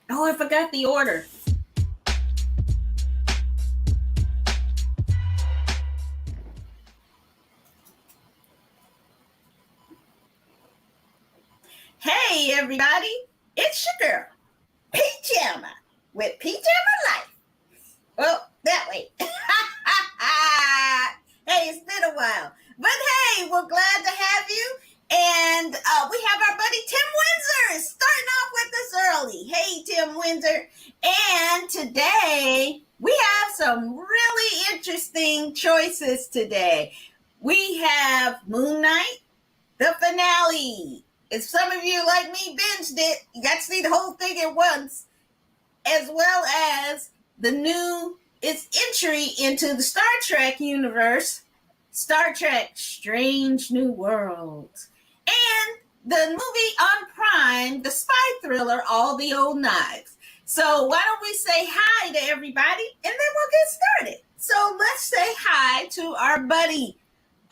Oh, I forgot the order. Hey, everybody. It's your girl, PJamma, with PJammaLyfe. Well, that way. Hey, it's been a while. But hey, we're glad to have you. And we have our buddy Tim Windsor starting off with us early. Hey, Tim Windsor. And today we have some really interesting choices today. We have Moon Knight, the finale. If some of you, like me, binged it, you got to see the whole thing at once, as well as the new its entry into the Star Trek universe, Star Trek Strange New Worlds, and the movie on Prime, the spy thriller All the Old Knives. So why don't we say hi to everybody and then we'll get started. So let's say hi to our buddy,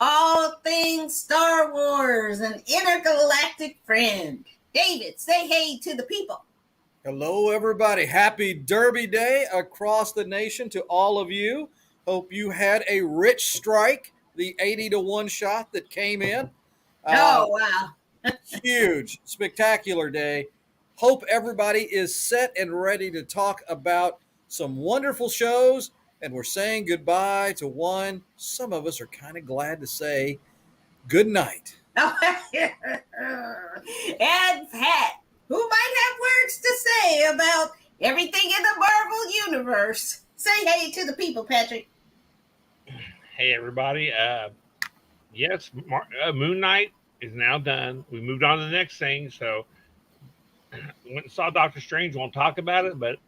all things Star Wars, an intergalactic friend. David, say hey to the people. Hello, everybody. Happy Derby Day across the nation to all of you. Hope you had a rich strike, the 80-1 shot that came in. Oh, wow. Huge, spectacular day. Hope everybody is set and ready to talk about some wonderful shows. And we're saying goodbye to one. Some of us are kind of glad to say good night. And Pat, who might have words to say about everything in the Marvel universe. Say hey to the people, Patrick. Hey, everybody. Yes, Moon Knight is now done. We moved on to the next thing. So went and saw Doctor Strange. Won't talk about it, but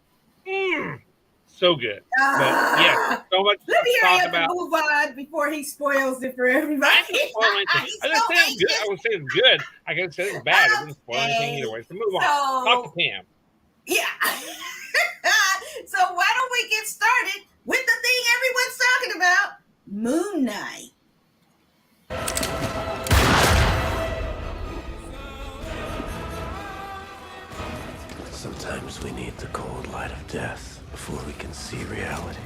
so good. But yes, so much Let me to hurry talk up about. and move on before he spoils it for everybody. I didn't say it's good. I would say it's good. I could say it's bad. It wouldn't spoil anything either way. So move on. Talk to Pam. Yeah. So why don't we get started with the thing everyone's talking about, Moon Knight. Sometimes we need the cold light of death before we can see reality.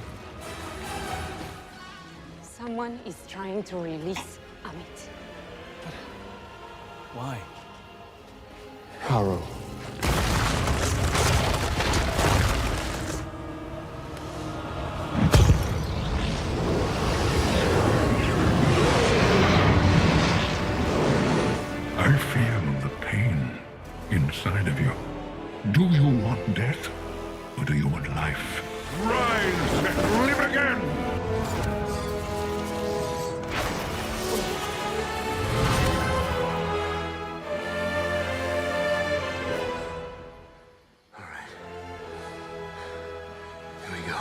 Someone is trying to release Amit. Why? Harrow. I feel the pain inside of you. Do you want death, or do you want life? Rise and live again! All right. Here we go.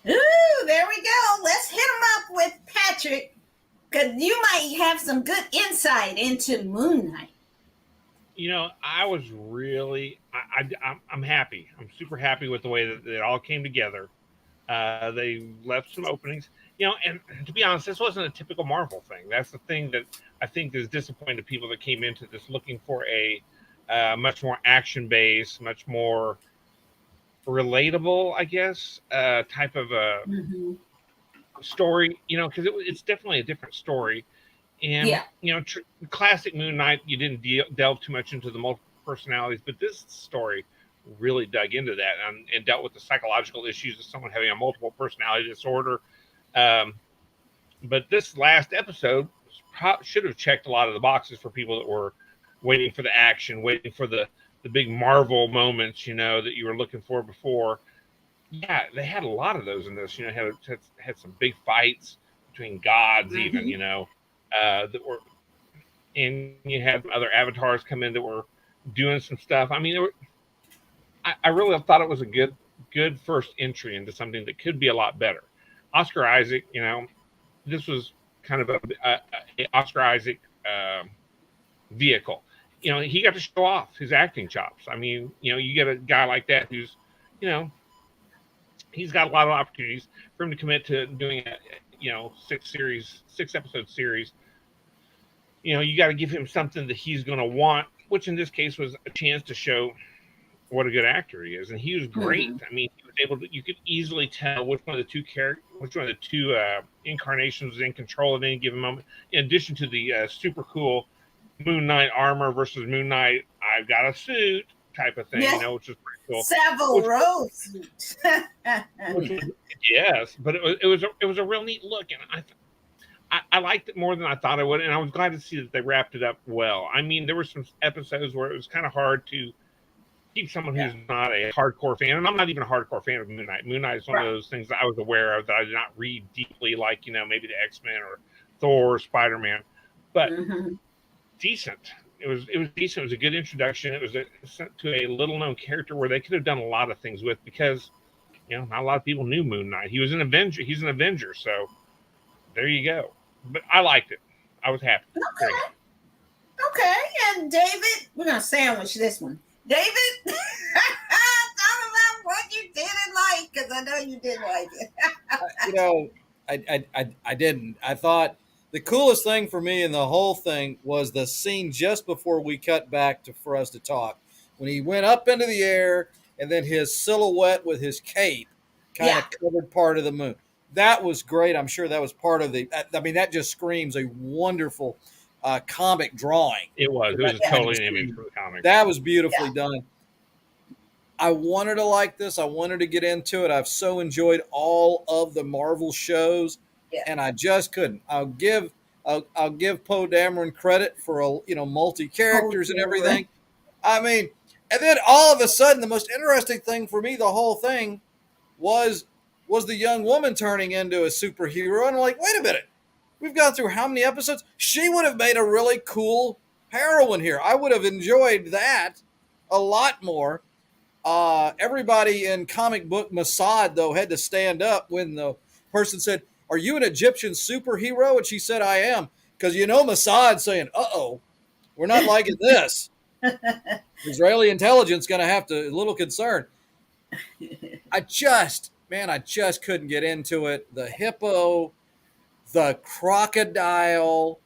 Ooh, there we go. Let's hit him up with Patrick, because you might have some good insight into Moon Knight. You know, I was really, I'm happy. I'm super happy with the way that it all came together. They left some openings, and to be honest, this wasn't a typical Marvel thing. That's the thing that I think is disappointing to people that came into this looking for a much more action-based, much more relatable, I guess, type of a story, because it's definitely a different story. And, classic Moon Knight, you didn't delve too much into the multiple personalities, but this story really dug into that and dealt with the psychological issues of someone having a multiple personality disorder. But this last episode should have checked a lot of the boxes for people that were waiting for the action, waiting for the big Marvel moments, that you were looking for before. Yeah, they had a lot of those in this. Had some big fights between gods, even, that were, and you had other avatars come in that were doing some stuff. I mean, I really thought it was a good first entry into something that could be a lot better. Oscar Isaac, this was kind of a Oscar Isaac vehicle. He got to show off his acting chops. I mean, you get a guy like that who's, he's got a lot of opportunities for him to commit to doing a, 6 episode series you got to give him something that he's going to want, which in this case was a chance to show what a good actor he is, and he was great. I mean, he was able to. You could easily tell which one of the two incarnations was in control at any given moment. In addition to the super cool Moon Knight armor versus Moon Knight, I've got a suit type of thing, which is pretty cool. Savile Row suit. Yes, but it was a real neat look, and I liked it more than I thought I would, and I was glad to see that they wrapped it up well. I mean, there were some episodes where it was kind of hard to keep someone who's not a hardcore fan, and I'm not even a hardcore fan of Moon Knight. Moon Knight is one of those things that I was aware of that I did not read deeply, like maybe the X-Men or Thor or Spider-Man, but decent. It was decent. It was a good introduction. It was to a little-known character where they could have done a lot of things with, because not a lot of people knew Moon Knight. He was an Avenger. He's an Avenger, so there you go. But I liked it. I was happy. Okay, and David, we're gonna sandwich this one. David, talk about what you didn't like, because I know you did like it. I didn't. I thought the coolest thing for me in the whole thing was the scene just before we cut back for us to talk, when he went up into the air and then his silhouette with his cape kind of covered part of the moon. That was great. I'm sure that was part of that just screams a wonderful comic drawing. It was totally an image for the comic. That was beautifully done. I wanted to like this. I wanted to get into it. I've so enjoyed all of the Marvel shows, and I just couldn't. I'll give Poe Dameron credit for multi characters and everything. I mean, and then all of a sudden, the most interesting thing for me, the whole thing, was the young woman turning into a superhero. And I'm like, wait a minute. We've gone through how many episodes? She would have made a really cool heroine here. I would have enjoyed that a lot more. Everybody in comic book Mossad, though, had to stand up when the person said, "Are you an Egyptian superhero?" And she said, "I am." Because Mossad saying, "Uh-oh, we're not liking this." Israeli intelligence going to have to, a little concerned. I just couldn't get into it. The hippo, the crocodile.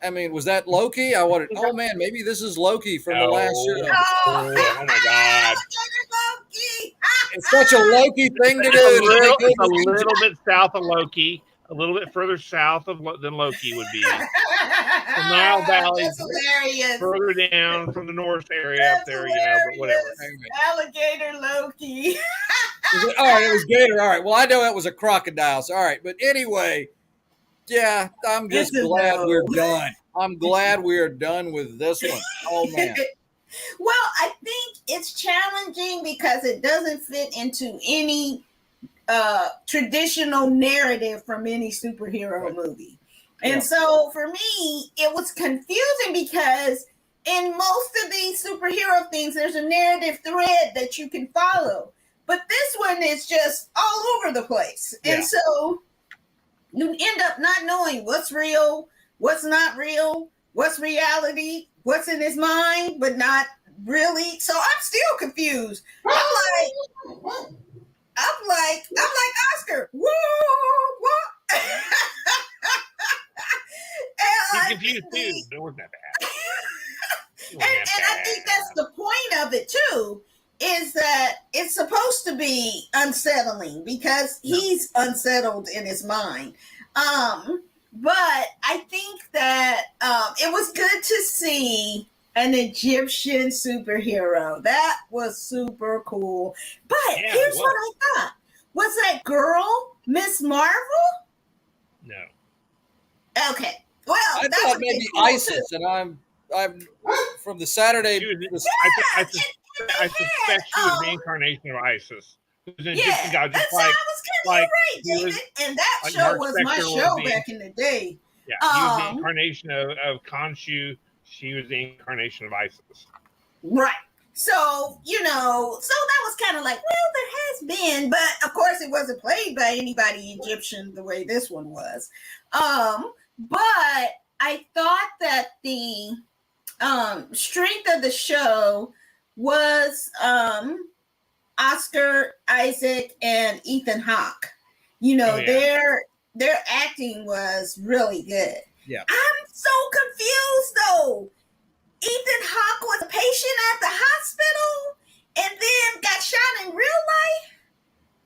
I mean, was that Loki? I wanted, oh man, maybe this is Loki from the last show. Oh my God. It's such a Loki thing to do. It's a little bit south of Loki, a little bit further south than Loki would be. The Nile Valley, further down from the north area up there, but whatever. Alligator Loki. All right, it was Gator. All right, well, I know that was a crocodile. So, all right, but anyway, yeah, I'm just glad we're done. I'm glad we are done with this one. Oh, man. Well, I think it's challenging because it doesn't fit into any traditional narrative from any superhero movie. And so for me, it was confusing because in most of these superhero things, there's a narrative thread that you can follow. But this one is just all over the place. Yeah. And so you end up not knowing what's real, what's not real, what's reality, what's in his mind, but not really. So I'm still confused. I'm like Oscar. Whoa, what? I'm confused too. It wasn't that bad. And I think that's the point of it too, is that it's supposed to be unsettling because he's unsettled in his mind. But I think that it was good to see an Egyptian superhero. That was super cool. But here's what I thought. Was that girl Miss Marvel? No. Okay. Well, I thought maybe cool Isis, too. And I'm from the Saturday. I suspect she was the incarnation of Isis. Who's an Egyptian god, just I was kind of right, David. And that show was my show back in the day. Yeah, he was the incarnation of Khonshu. She was the incarnation of Isis. Right. So, so that was kind of like, well, there has been, but of course it wasn't played by anybody Egyptian the way this one was. But I thought that the strength of the show was Oscar Isaac and Ethan Hawke. Their acting was really good. Yeah. I'm so confused though. Ethan Hawke was a patient at the hospital and then got shot in real life,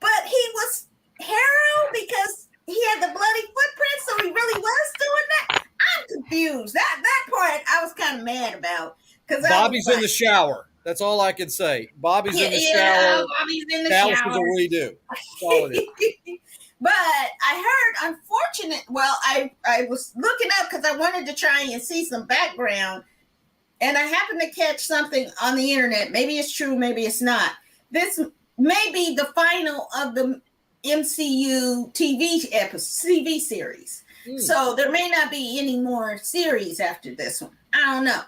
but he was Harold because he had the bloody footprint, so he really was doing that. I'm confused. That part I was kind of mad about because Bobby's in the shower. That's all I can say. Bobby's in the shower. Bobby's in the Dallas shower. is a redo. That's all it is. But I heard, I was looking up because I wanted to try and see some background, and I happened to catch something on the internet. Maybe it's true, maybe it's not. This may be the final of the MCU TV series. So there may not be any more series after this one. I don't know.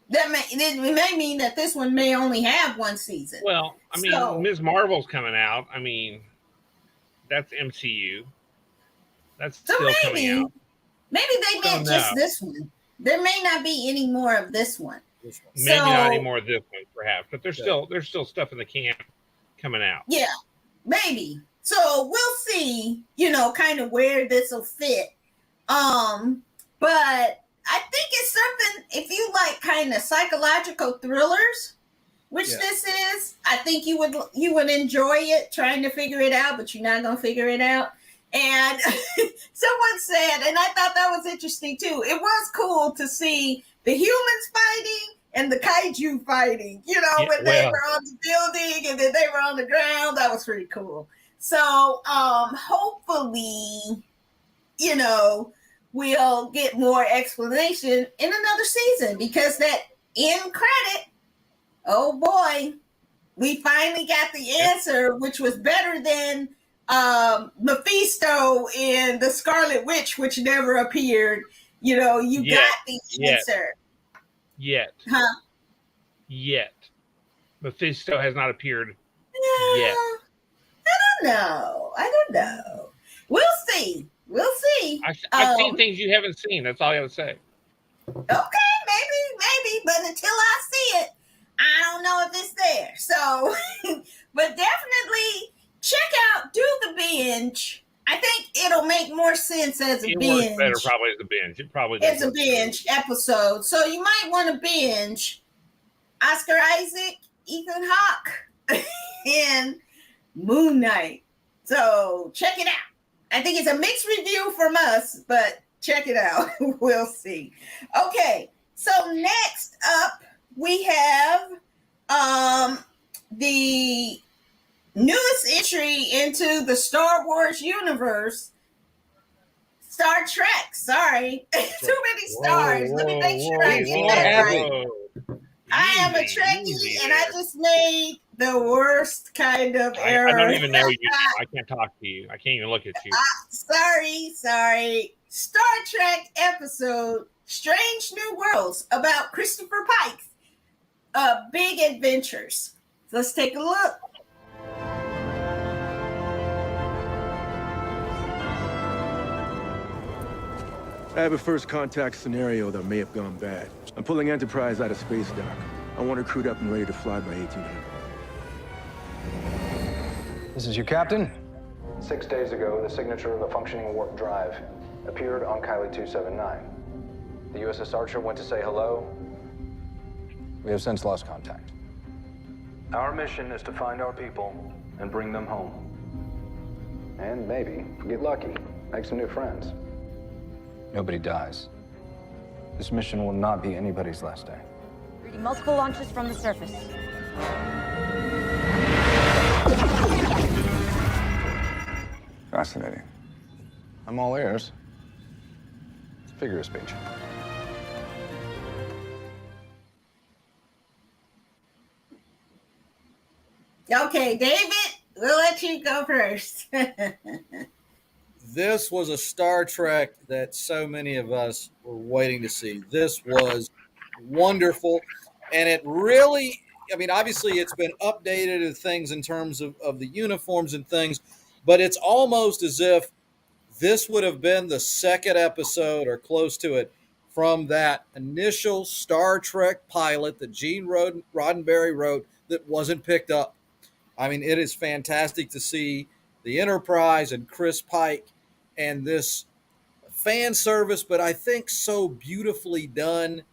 It may mean that this one may only have one season. Well, I mean, Ms. Marvel's coming out. I mean, that's MCU. That's still coming out. Maybe they meant just this one. There may not be any more of this one. Maybe not any more of this one, perhaps. But there's still stuff in the can coming out. Yeah, maybe. So we'll see, kind of where this will fit. But I think it's something, if you like kind of psychological thrillers, which this is, I think you would enjoy it, trying to figure it out, but you're not going to figure it out. And someone said, and I thought that was interesting too, it was cool to see the humans fighting and the kaiju fighting, when they were on the building and then they were on the ground. That was pretty cool. So hopefully, we'll get more explanation in another season, because that end credit, oh boy, we finally got the answer, which was better than Mephisto in the Scarlet Witch, which never appeared. Got the answer. Yet. Mephisto has not appeared yet. I don't know. We'll see. I've seen things you haven't seen. That's all I have to say. Okay, maybe, but until I see it, I don't know if it's there. So, but definitely do the binge. I think it'll make more sense as a binge. Works better probably as a binge. It probably does. It's a binge episode. So you might want to binge Oscar Isaac, Ethan Hawke, and Moon Knight. So check it out. I think it's a mixed review from us, but check it out. We'll see. Okay, so next up we have the newest entry into the Star Wars universe, Star Trek. Sorry, too many stars. Let me make sure I get that right. I am a Trekkie, and I just made the worst kind of error. I don't even know you. I can't talk to you. I can't even look at you. Sorry. Star Trek episode, Strange New Worlds, about Christopher Pike's big adventures. So let's take a look. I have a first contact scenario that may have gone bad. I'm pulling Enterprise out of space dock. I want her crewed up and ready to fly by 1800. This is your captain? 6 days ago, the signature of a functioning warp drive appeared on Kylie 279. The USS Archer went to say hello. We have since lost contact. Our mission is to find our people and bring them home. And maybe get lucky, make some new friends. Nobody dies. This mission will not be anybody's last day. Multiple launches from the surface. Fascinating. I'm all ears. It's a figure of speech. Okay, David, we'll let you go first. This was a Star Trek that so many of us were waiting to see. This was wonderful. And it really, obviously it's been updated and things in terms of the uniforms and things, but it's almost as if this would have been the second episode or close to it from that initial Star Trek pilot that Gene Roddenberry wrote that wasn't picked up. It is fantastic to see the Enterprise and Chris Pike and this fan service, but I think so beautifully done.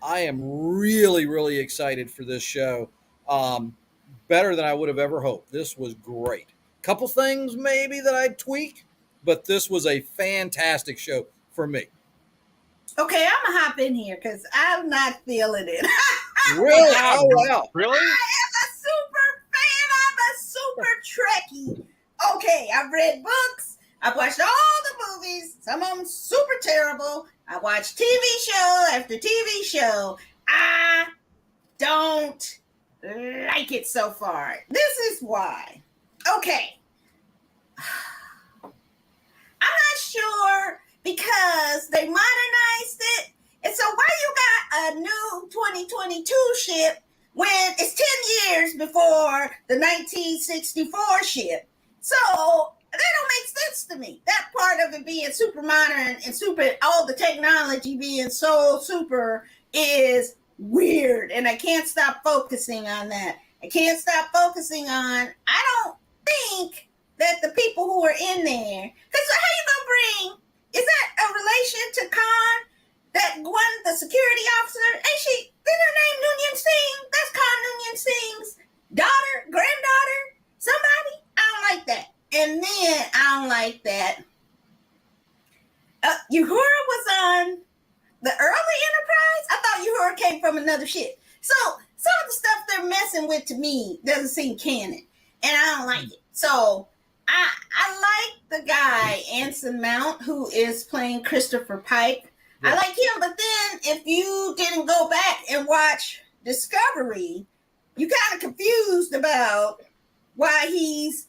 I am really, really excited for this show. Better than I would have ever hoped. This was great. Couple things maybe that I'd tweak, but this was a fantastic show for me. Okay, I'm gonna hop in here because I'm not feeling it. Really? Oh wow! Really? I am a super fan. I'm a super Trekkie. Okay, I've read books. I've watched all the movies. Some of them super terrible. I watched TV show after TV show. I don't like it so far. This is why. Okay. I'm not sure because they modernized it. And so why you got a new 2022 ship when it's 10 years before the 1964 ship? So that don't make sense to me. That part of it being super modern and super, all the technology being so super is weird. And I can't stop focusing on that. I can't stop focusing on, I don't think that the people who are in there, because how you gonna bring, is that a relation to Khan? That one, the security officer, ain't she, did her name Noonien Singh? That's Khan Noonien Singh's daughter, granddaughter, somebody? I don't like that. And then I don't like that. Uhura was on the early Enterprise? I thought Uhura came from another ship. So some of the stuff they're messing with to me doesn't seem canon. And I don't like it. So I like the guy, Anson Mount, who is playing Christopher Pike. Yeah. I like him, but then if you didn't go back and watch Discovery, you kind of confused about why he's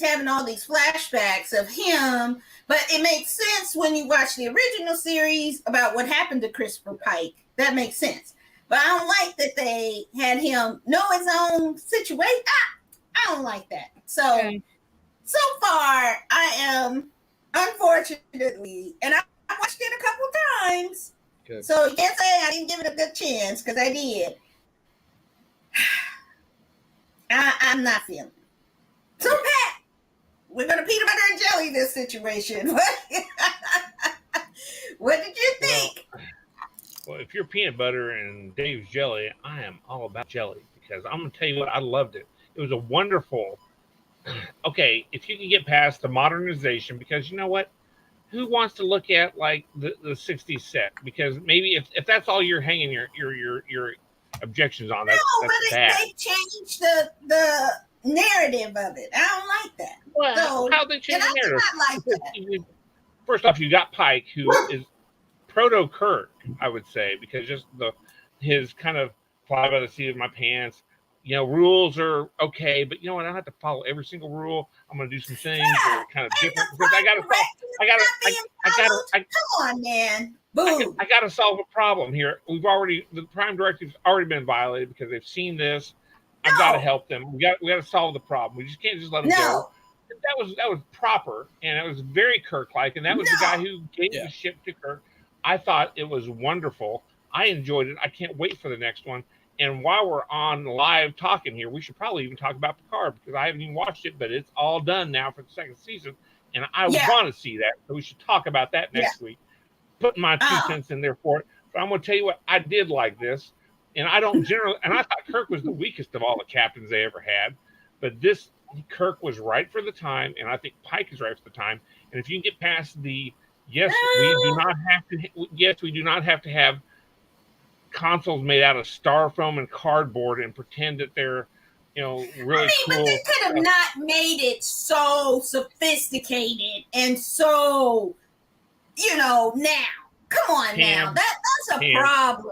having all these flashbacks of him. But it makes sense when you watch the original series about what happened to Christopher Pike. That makes sense. But I don't like that they had him know his own situation. I don't like that. So, okay. So far, I am, unfortunately, and I watched it a couple times. Good. So you can't say I didn't give it a good chance, because I did. I'm not feeling it. So, Pat, we're going to peanut butter and jelly this situation. What did you think? Well, if you're peanut butter and Dave's jelly, I am all about jelly, because I'm going to tell you what, I loved it. It was a wonderful, okay, if you can get past the modernization, because you know what? Who wants to look at like the 60s set? Because maybe if that's all you're hanging your objections on, that's bad. They changed the narrative of it. I don't like that. Well, so, how they change the narrative? I not like that. First off, you got Pike, who is proto Kirk, I would say, because just his kind of fly by the seat of my pants. You know, rules are okay, but you know what? I don't have to follow every single rule. I'm going to do some things that are kind of different because I come on, man. Boom. I got to solve a problem here. The Prime Directive's already been violated because they've seen this. I've got to help them. We got to solve the problem. We just can't just let them go. That was proper, and it was very Kirk-like, and that was the guy who gave the ship to Kirk. I thought it was wonderful. I enjoyed it. I can't wait for the next one. And while we're on live talking here, we should probably even talk about Picard, because I haven't even watched it, but it's all done now for the second season, and I want to see that. So we should talk about that next week. Putting my 2 cents in there for it. But I'm going to tell you what, I did like this, and I don't generally, and I thought Kirk was the weakest of all the captains they ever had, but this Kirk was right for the time, and I think Pike is right for the time. And if you can get past the we do not have to have consoles made out of styrofoam and cardboard and pretend that they're, really cool. But they could have not made it so sophisticated and so, now. Come on now. That's a problem.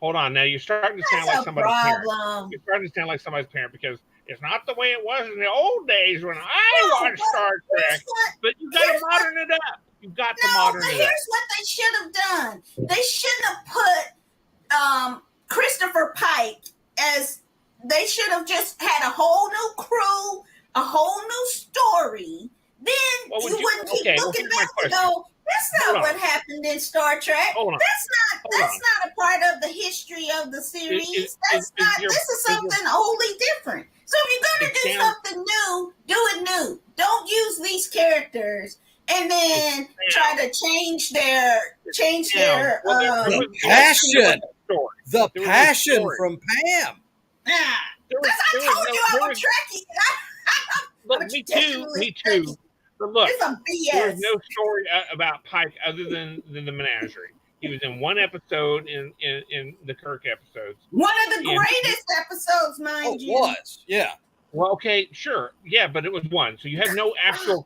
Hold on. Now you're starting to sound like somebody's parent. You're starting to sound like somebody's parent because it's not the way it was in the old days when I watched Star Trek. But you got to modern it up. You've got to modern it up. Here's what they should have done. They shouldn't have put Christopher Pike as, they should have just had a whole new crew, a whole new story. Then you wouldn't keep looking back and go, that's not what happened in Star Trek. That's not a part of the history of the series. This is something wholly different. So if you're going to do something new, do it new. Don't use these characters and then try to change their the passion from Pam. I told you I'm a Trekkie. Look, me too. But look, it's a BS. There was no story about Pike other than the menagerie. He was in one episode in the Kirk episodes. One of the greatest episodes, mind you. Was, yeah. Well, okay, sure, yeah, but it was one, so you have no actual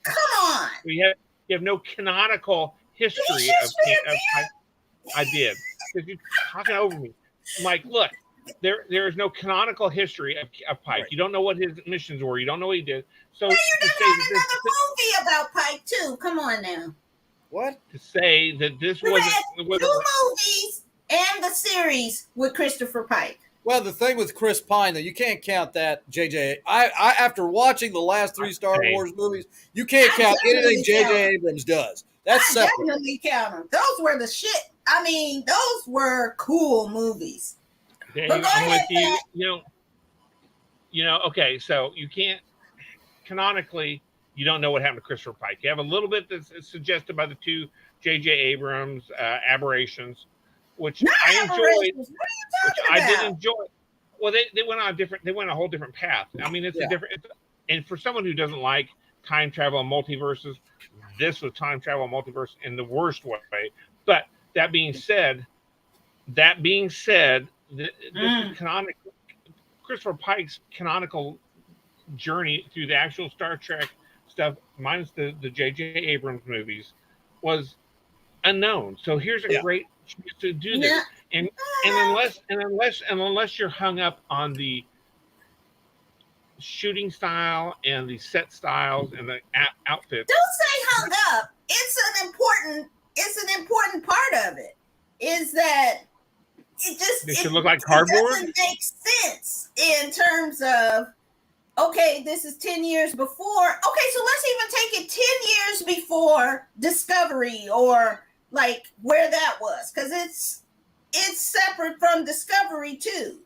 Come on. So you have no canonical history of Pike. I did because you're talking over me. I'm like, look, there is no canonical history of Pike. Right. You don't know what his missions were. You don't know what he did. So you done had another movie about Pike too. Come on now. What? To say that this wasn't two movies and the series with Christopher Pike. Well, the thing with Chris Pine, though, you can't count that JJ. I after watching the last 3 Star Wars movies, you can't count anything JJ Abrams does. That's separate. Definitely count them. Those were the shit. I mean, those were cool movies. But go ahead, you know. Okay, so you can't canonically. You don't know what happened to Christopher Pike. You have a little bit that's suggested by the 2 J.J. Abrams aberrations, which I enjoyed. I did enjoy. Well, they went on They went a whole different path. I mean, it's a different. And for someone who doesn't like time travel and multiverses, this was time travel and multiverse in the worst way. But that being said, this is canonical. Christopher Pike's canonical journey through the actual Star Trek stuff, minus the J.J. Abrams movies, was unknown. So here's a great chance to do this. And unless you're hung up on the shooting style and the set styles and the outfits. Don't say hung up. It's an important part of it. Is that it should look like cardboard? It doesn't make sense in terms of, okay, this is 10 years before. Okay, so let's even take it 10 years before Discovery, or like where that was, because it's separate from Discovery too.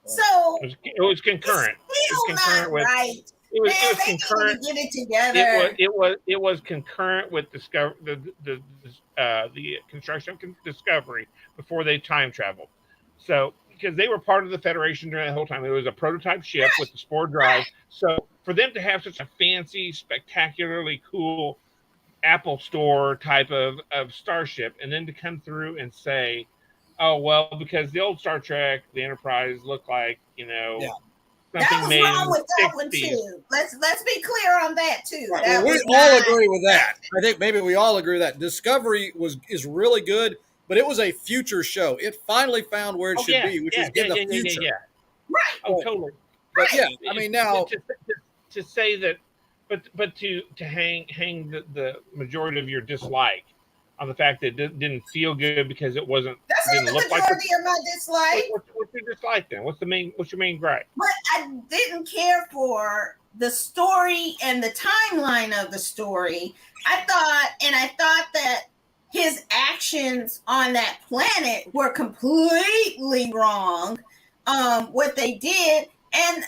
So it was concurrent. It's still not right. It was concurrent. Get it together. It was concurrent with the construction of Discovery before they time traveled. So because they were part of the Federation during that whole time, it was a prototype ship with the Spore drive. So for them to have such a fancy, spectacularly cool Apple Store type of starship, and then to come through and say, "Oh well, because the old Star Trek, the Enterprise looked like something that was made wrong with that 60s. One too. Let's be clear on that too. Right. That we all agree with that. I think maybe we all agree that Discovery is really good, but it was a future show. It finally found where it should be, which is in the future. Right. Oh, totally. But yeah, I mean now to say that, but to hang the majority of your dislike on the fact that it didn't feel good because it wasn't. That's not the majority of my dislike. What's your dislike then? What's your main gripe? But I didn't care for the story and the timeline of the story. I thought that his actions on that planet were completely wrong. What they did, and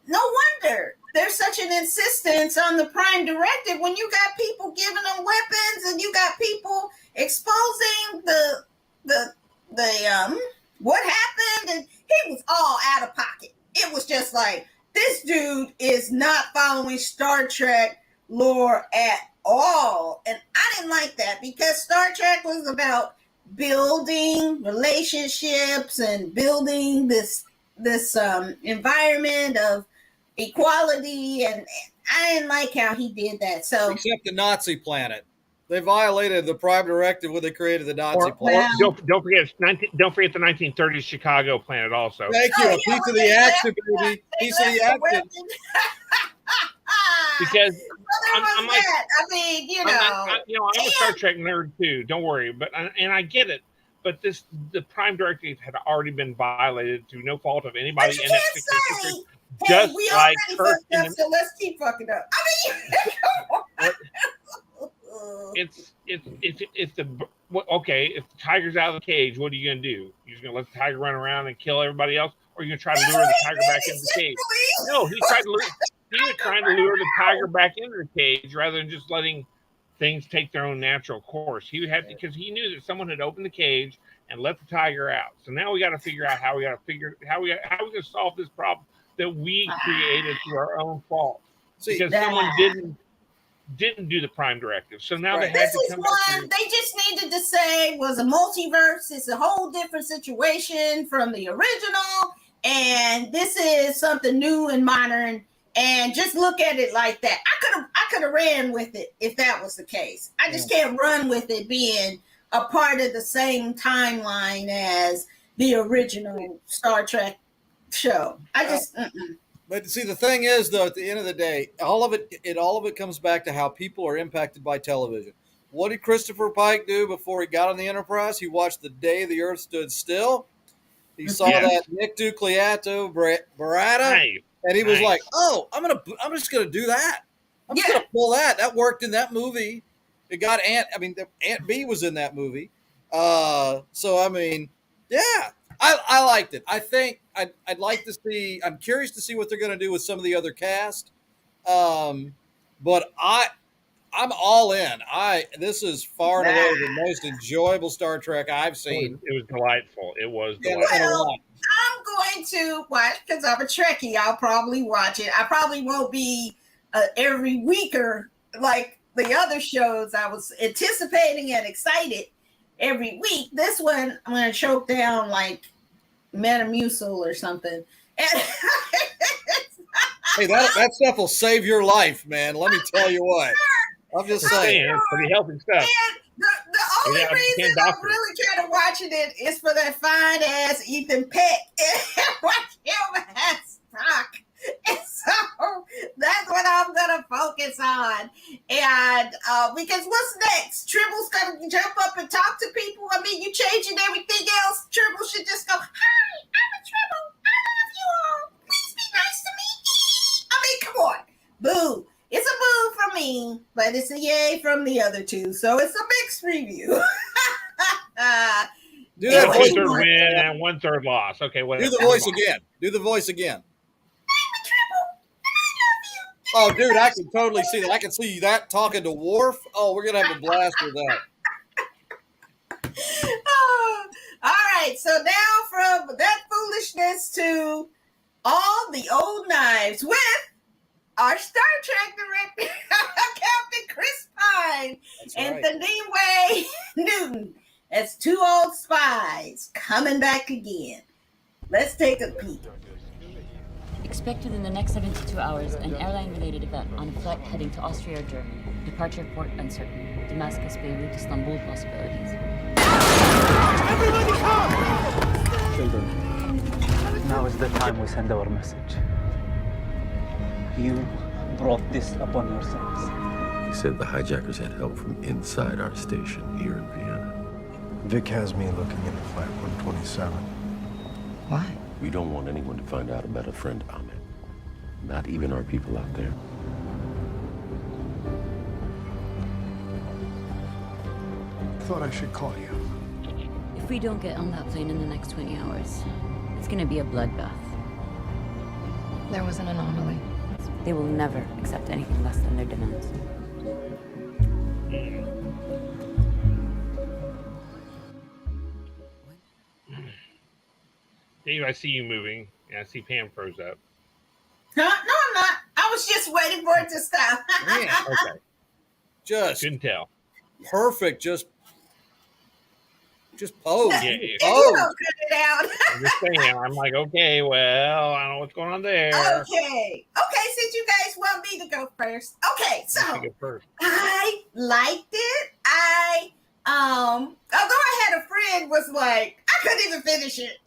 no wonder there's such an insistence on the Prime Directive when you got people giving them weapons and you got people exposing the what happened, and he was all out of pocket. It was just like, this dude is not following Star Trek lore at all, and I didn't like that, because Star Trek was about building relationships and building this environment of equality, and I didn't like how he did that. So except the Nazi planet, they violated the Prime Directive when they created the Nazi planet. Don't forget the 1930s Chicago planet also. Thank you. A piece of the action, baby. Piece of the action. Because I'm like, I mean, I'm a Star Trek nerd too. Don't worry, but I get it. But the Prime Directive had already been violated through no fault of anybody in that history. Hey, we already fucked up, so let's keep fucking up. I mean, if the tiger's out of the cage, what are you gonna do? You're just gonna let the tiger run around and kill everybody else, or are you gonna try to lure the tiger back into the cage? No, he was trying to lure the tiger back into the cage rather than just letting things take their own natural course. He had because he knew that someone had opened the cage and let the tiger out. So now we got to figure out how we going to solve this problem that we created through our own fault. See, because someone didn't do the prime directive. So now they had This to is come one they just needed to say was a multiverse. It's a whole different situation from the original, and this is something new and modern. And just look at it like that. I could have ran with it if that was the case. I just can't run with it being a part of the same timeline as the original Star Trek show. I just. But see, the thing is, though, at the end of the day, all of it comes back to how people are impacted by television. What did Christopher Pike do before he got on the Enterprise? He watched The Day the Earth Stood Still. He saw that Nick Ducliato Barata, Nice. and he was like, "Oh, I'm just gonna do that. I'm just gonna pull that." That worked in that movie. It got Aunt B was in that movie. So I mean, yeah. I liked it. I think I'd like to see. I'm curious to see what they're going to do with some of the other cast. But I'm all in. This is far and away the most enjoyable Star Trek I've seen. It was delightful. It was delightful. Well, I'm going to watch because I'm a Trekkie. I'll probably watch it. I probably won't be every weeker like the other shows I was anticipating and excited every week. This one I'm going to choke down like Metamucil or something. And hey, that stuff will save your life, man. Let me tell you what. I'm just saying. It's pretty healthy stuff. And the only reason I'm really kind of watching it is for that fine ass Ethan Peck and watch him as Spock. And so that's what I'm gonna focus on. And because what's next? Tribble's gonna jump up and talk to people. I mean, you changing everything else. Tribble should just go, "Hi, I'm a Tribble. I love you all. Please be nice to me." I mean, come on, boo. It's a boo from me, but it's a yay from the other two. So it's a mixed review. Do that voice. 1/3 win and 1/3 loss. Okay, whatever. Do the voice again. Do the voice again. Oh, dude, I can totally see that. I can see that talking to Worf. Oh, we're going to have a blast with that. All right. So now from that foolishness to all the old knives with our Star Trek director, Captain Chris Pine, and Thandiwe Newton as two old spies coming back again. Let's take a peek. Expected in the next 72 hours, an airline-related event on a flight heading to Austria or Germany. Departure port uncertain. Damascus, Beirut, Istanbul possibilities. Everybody come! Children, now is the time we send our message. You brought this upon yourselves. He said the hijackers had help from inside our station here in Vienna. Vic has me looking into Flight 127. Why? We don't want anyone to find out about a friend Ahmed. Not even our people out there. Thought I should call you. If we don't get on that plane in the next 20 hours, it's gonna be a bloodbath. There was an anomaly. They will never accept anything less than their demands. Dave, I see you moving, and I see Pam froze up. No, I'm not. I was just waiting for it to stop. Yeah, okay. Just couldn't tell. Perfect. Just pose. Yeah, you don't cut it out. I'm just saying. I'm like, okay, well, I don't know what's going on there. Okay, since you guys want me to go first. Okay, so I liked it. Although I had a friend was like, I couldn't even finish it.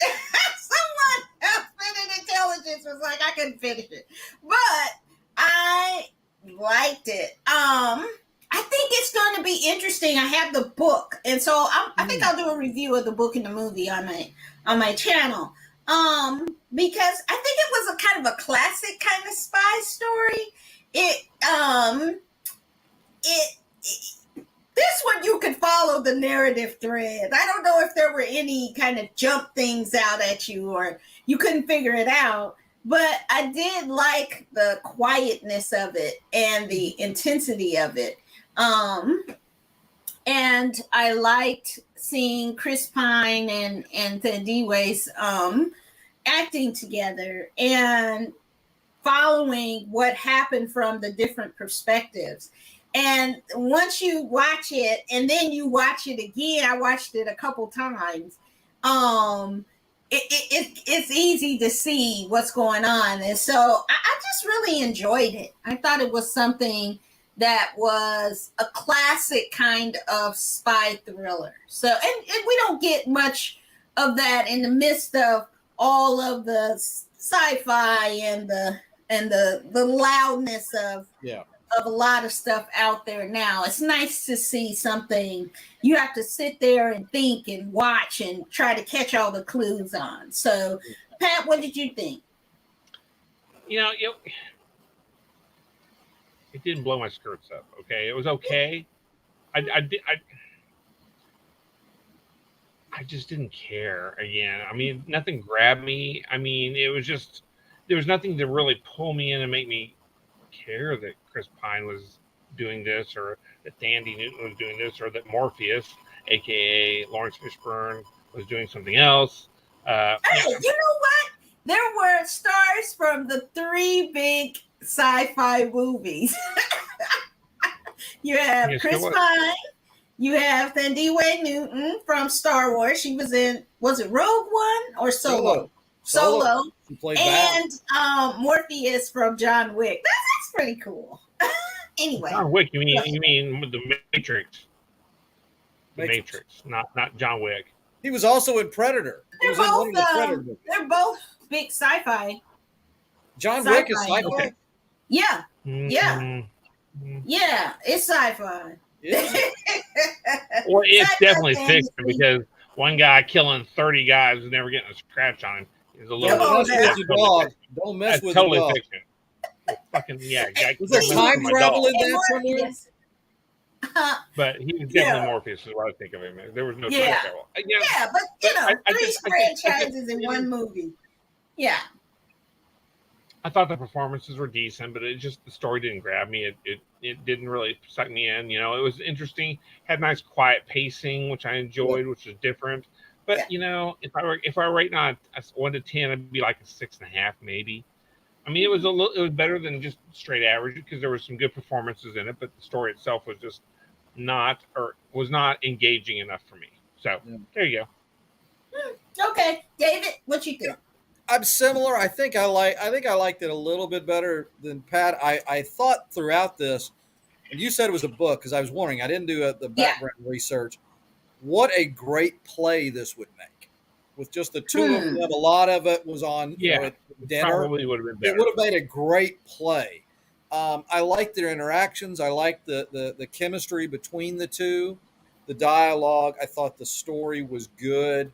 Someone else in intelligence was like, I couldn't finish it. But I liked it. I think it's going to be interesting. I have the book, and so I think I'll do a review of the book and the movie on my channel. Because I think it was a kind of a classic kind of spy story. This one you could follow the narrative thread. I don't know if there were any kind of jump things out at you or you couldn't figure it out. but I did like the quietness of it and the intensity of it. And I liked seeing Chris Pine and Thandiwe's acting together and following what happened from the different perspectives. And once you watch it and then you watch it again, I watched it a couple times. It's easy to see what's going on. And so I just really enjoyed it. I thought it was something that was a classic kind of spy thriller. So, and we don't get much of that in the midst of all of the sci-fi and the loudness of a lot of stuff out there now. It's nice to see something you have to sit there and think and watch and try to catch all the clues on. So, Pat, what did you think? It didn't blow my skirts up. Okay, it was okay. I just didn't care. Again, I mean, nothing grabbed me. I mean, it was just there was nothing to really pull me in and make me care that Chris Pine was doing this, or that Thandie Newton was doing this, or that Morpheus, aka Lawrence Fishburne, was doing something else. Hey, you know what? There were stars from the 3 big sci-fi movies. You have Chris Pine. You have Thandiwe Newton from Star Wars. She was in, was it Rogue One or Solo? Solo. And Morpheus from John Wick. That's pretty cool. Anyway. John Wick, you mean the Matrix. The Matrix, not John Wick. He was also in Predator. They're both big sci-fi. John Wick is sci-fi. Okay. Yeah. Yeah. Yeah, it's sci-fi. Well, it's definitely fiction because one guy killing 30 guys and never getting a scratch on him is a little Don't mess with totally the dog. fiction. Fucking yeah. Was there time travel in that somewhere? Yes. But he was definitely Morpheus is what I think of him. There was no time travel. Yeah, but you know, 3 franchises in one movie. Yeah. I thought the performances were decent, but it just the story didn't grab me. It didn't really suck me in. You know, it was interesting, had nice quiet pacing, which I enjoyed, which was different. But you know, if I rate on a 1 to 10, it'd be like a 6.5 maybe. I mean, it was better than just straight average because there were some good performances in it, but the story itself was just not engaging enough for me. So there you go. Okay, David, what you think? I'm similar. I think I liked it a little bit better than Pat. I thought throughout this, and you said it was a book because I was wondering. I didn't do the background research. What a great play this would make with just the two of them. A lot of it was on at dinner. Probably would have been better. It would have made a great play. I liked their interactions. I liked the chemistry between the two, the dialogue. I thought the story was good.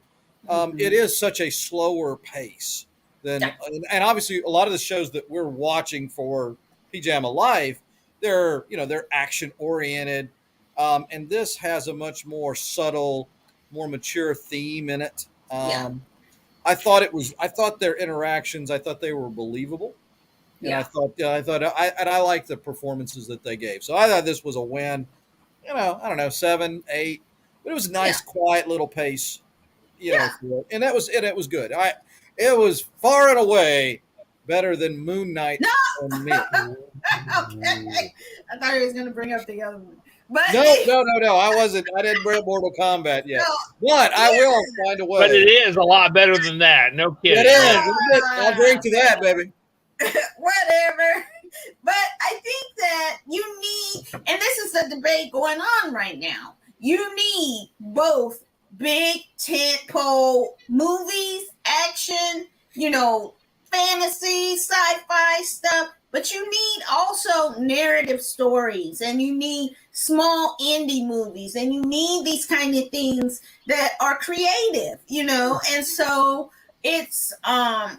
It is such a slower pace than, and obviously a lot of the shows that we're watching for PJammaLyfe, they're action oriented, and this has a much more subtle, more mature theme in it. I thought their interactions, I thought they were believable, and I liked the performances that they gave. So I thought this was a win. You know, I don't know, 7, 8, but it was a nice, quiet little pace. And it was good. It was far and away better than Moon Knight. No! Okay. I thought he was going to bring up the other one. But no. I wasn't. I didn't bring Mortal Kombat yet. But I will find a way. But it is a lot better than that. No kidding. It is. I'll drink to that, baby. Whatever. But I think that you need, and this is the debate going on right now, you need both big tentpole movies, action, fantasy, sci-fi stuff, but you need also narrative stories, and you need small indie movies, and you need these kind of things that are creative, and so it's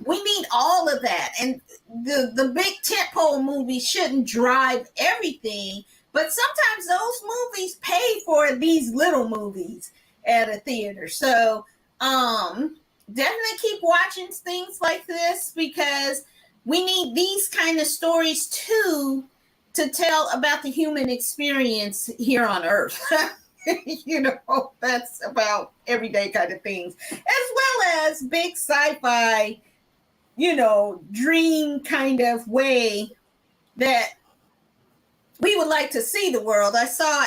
we need all of that, and the big tentpole movies shouldn't drive everything, but sometimes those movies pay for these little movies at a theater. So definitely keep watching things like this, because we need these kind of stories too to tell about the human experience here on Earth. You know, that's about everyday kind of things, as well as big sci-fi, you know, dream kind of way that we would like to see the world. I saw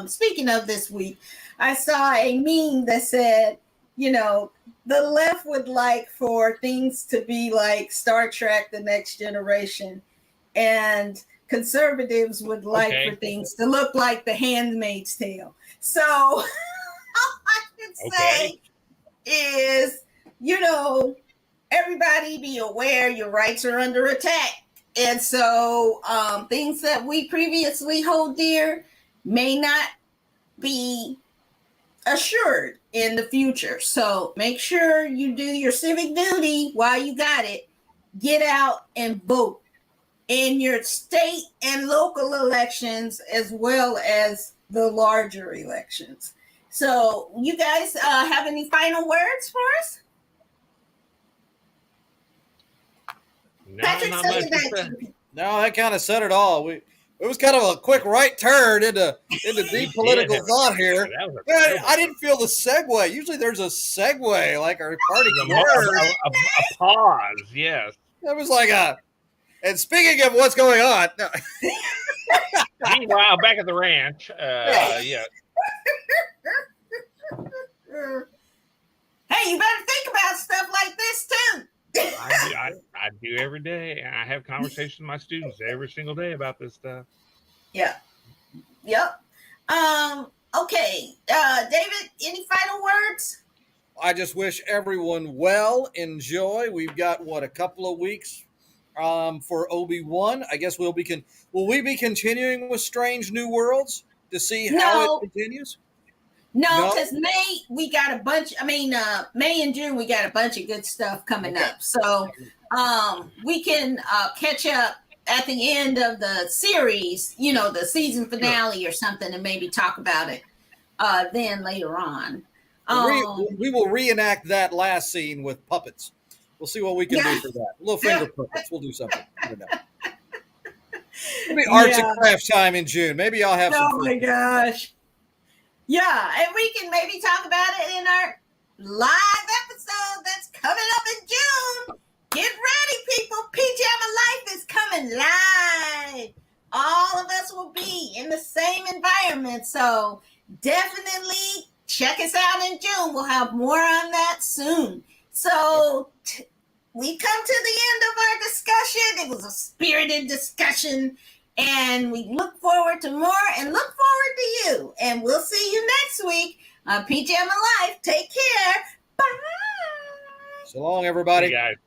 speaking of this week, I saw a meme that said, you know, the left would like for things to be like Star Trek, The Next Generation, and conservatives would like for things to look like The Handmaid's Tale. So all I can say is, you know, everybody be aware your rights are under attack. And so things that we previously hold dear may not be assured in the future. So make sure you do your civic duty while you got it. Get out and vote in your state and local elections, as well as the larger elections. So you guys have any final words for us? No, Patrick, not say much. goodnight. No, that kind of said it all. It was kind of a quick right turn into deep political thought here. I didn't feel the segue. Usually there's a segue, like our party a pause, yes. That was like a. And speaking of what's going on, no. Meanwhile, back at the ranch, yeah. Hey, you better think about stuff like this too. I do every day. I have conversations with my students every single day about this stuff. Yeah. Yep. Okay. David, any final words? I just wish everyone well. Enjoy. We've got a couple of weeks for Obi-Wan. I guess will we be continuing with Strange New Worlds to see how it continues? No, because May we got a bunch. May and June we got a bunch of good stuff coming up. So we can catch up at the end of the series, you know, the season finale or something, and maybe talk about it then later on. We will reenact that last scene with puppets. We'll see what we can do for that. Little finger puppets. We'll do something. Maybe arts and crafts time in June. Maybe I'll have some. Oh my gosh. Yeah, and we can maybe talk about it in our live episode that's coming up in June. Get ready, people. PJammaLyfe is coming live. All of us will be in the same environment. So definitely check us out in June. We'll have more on that soon. So we come to the end of our discussion. It was a spirited discussion. And we look forward to more and look forward to you. And we'll see you next week on PJammaLyfe. Take care. Bye. So long, everybody. Hey, guys.